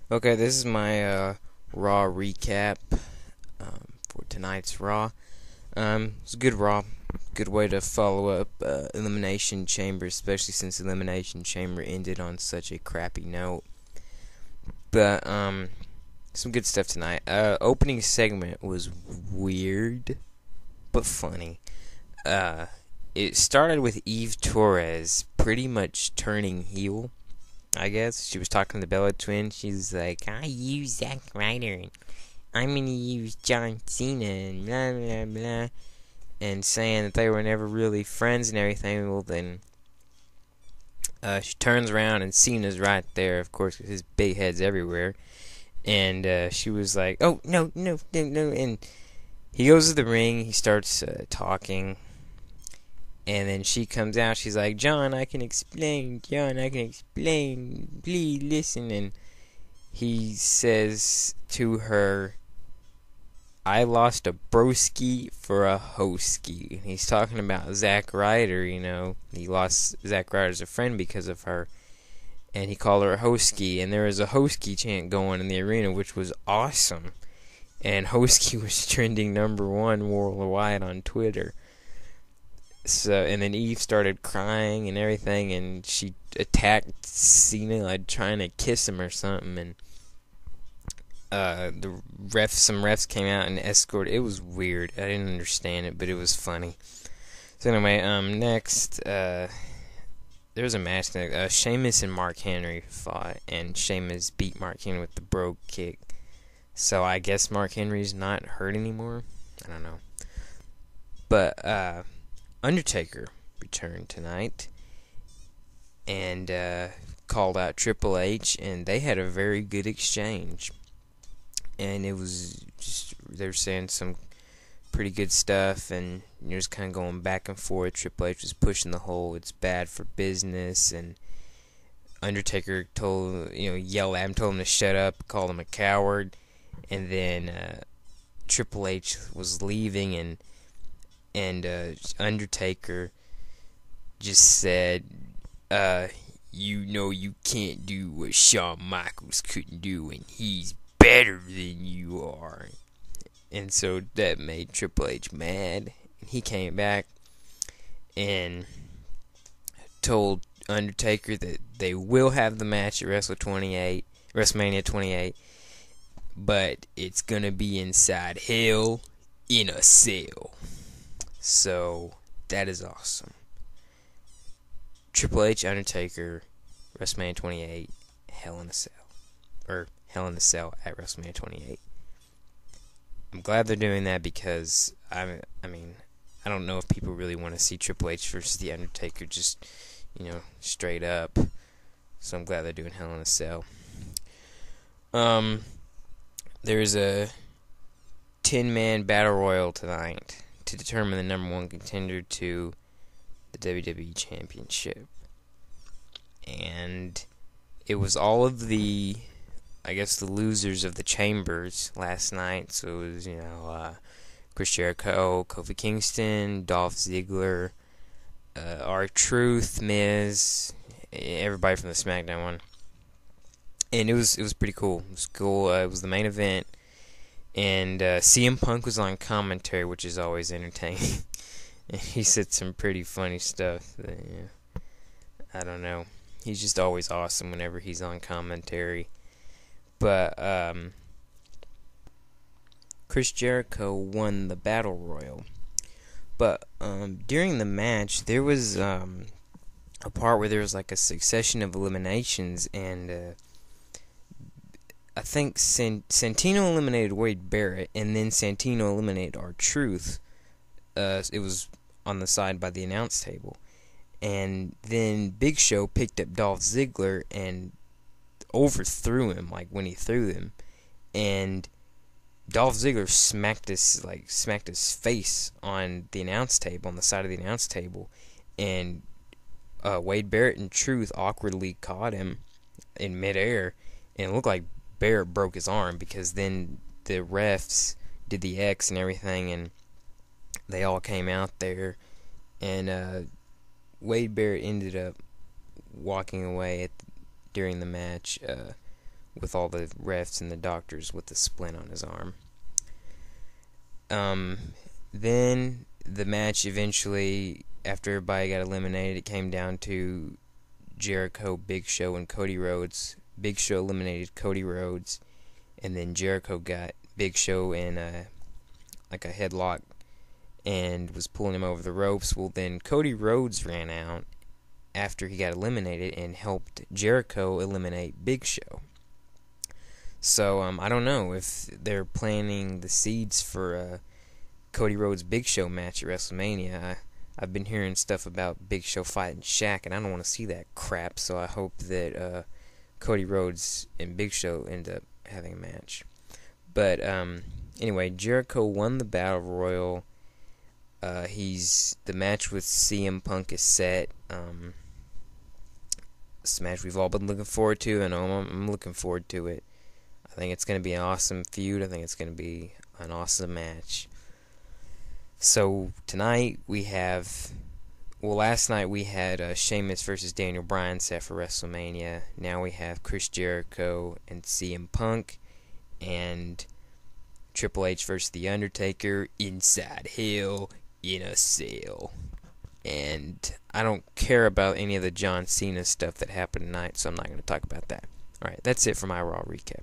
Okay, this is my Raw recap for tonight's Raw. It's a good Raw. Good way to follow up Elimination Chamber, especially since Elimination Chamber ended on such a crappy note. But some good stuff tonight. Opening segment was weird but funny. Uh, it started with Eve Torres pretty much turning heel. I guess she was talking to the Bella Twins. She's like, "I use Zack Ryder, and I'm gonna use John Cena, and blah blah blah," and saying that they were never really friends and everything. Well, then she turns around and Cena's right there. Of course, his big head's everywhere, and she was like, "Oh no, no, no, no!" And he goes to the ring. He starts talking. And then she comes out. She's like, "John, I can explain. John, I can explain. Please listen." And he says to her, "I lost a broski for a hoski." And he's talking about Zack Ryder, He lost Zack Ryder as a friend because of her. And he called her a hoski. And there was a hoski chant going in the arena, which was awesome. And hoski was trending #1 worldwide on Twitter. So, and then Eve started crying and everything, and she attacked Cena, like trying to kiss him or something. And some refs came out and escorted. It was weird. I didn't understand it, but it was funny. So anyway, next, there was a match. Sheamus and Mark Henry fought, and Sheamus beat Mark Henry with the Brogue Kick. So I guess Mark Henry's not hurt anymore. I don't know. But Undertaker returned tonight and called out Triple H, and they had a very good exchange. And it was just, they were saying some pretty good stuff, and just kind of going back and forth. Triple H was pushing the whole "it's bad for business," and Undertaker yelled at him, told him to shut up, called him a coward. And then Triple H was leaving, and Undertaker just said, you can't do what Shawn Michaels couldn't do, and he's better than you are." And so that made Triple H mad. And he came back and told Undertaker that they will have the match at WrestleMania 28, but it's gonna be inside Hell in a Cell. So that is awesome. Triple H, Undertaker, WrestleMania 28, Hell in a Cell. Or Hell in a Cell at WrestleMania 28. I'm glad they're doing that because, I don't know if people really want to see Triple H versus The Undertaker just, straight up. So I'm glad they're doing Hell in a Cell. There's a 10-man battle royal tonight to determine the #1 contender to the WWE Championship. And it was all of the losers of the chambers last night. So it was, Chris Jericho, Kofi Kingston, Dolph Ziggler, R-Truth, Miz, everybody from the SmackDown one. And it was pretty cool. It was cool. It was the main event. And CM Punk was on commentary, which is always entertaining. And he said some pretty funny stuff. I don't know. He's just always awesome whenever he's on commentary. But Chris Jericho won the Battle Royal. But during the match, there was a part where there was like a succession of eliminations, and I think Santino eliminated Wade Barrett, and then Santino eliminated R-Truth. It was on the side by the announce table. And then Big Show picked up Dolph Ziggler and overthrew him, like when he threw him. And Dolph Ziggler smacked his face on the announce table, on the side of the announce table. And Wade Barrett and Truth awkwardly caught him in midair, and it looked like Barrett broke his arm, because then the refs did the X and everything, and they all came out there, and Wade Barrett ended up walking away during the match with all the refs and the doctors with the splint on his arm. Then the match eventually, after everybody got eliminated, it came down to Jericho, Big Show, and Cody Rhodes. Big Show eliminated Cody Rhodes, and then Jericho got Big Show in a headlock and was pulling him over the ropes. Well, then Cody Rhodes ran out after he got eliminated and helped Jericho eliminate Big Show. So I don't know if they're planting the seeds for a Cody Rhodes Big Show match at WrestleMania. I've been hearing stuff about Big Show fighting Shaq, and I don't want to see that crap. So I hope that Cody Rhodes and Big Show end up having a match. But anyway, Jericho won the Battle Royal. The match with CM Punk is set. It's a match we've all been looking forward to, and I'm looking forward to it. I think it's going to be an awesome feud. I think it's going to be an awesome match. So tonight we have, last night we had Sheamus versus Daniel Bryan set for WrestleMania. Now we have Chris Jericho and CM Punk, and Triple H versus The Undertaker inside Hell in a Cell. And I don't care about any of the John Cena stuff that happened tonight, so I'm not going to talk about that. Alright, that's it for my Raw recap.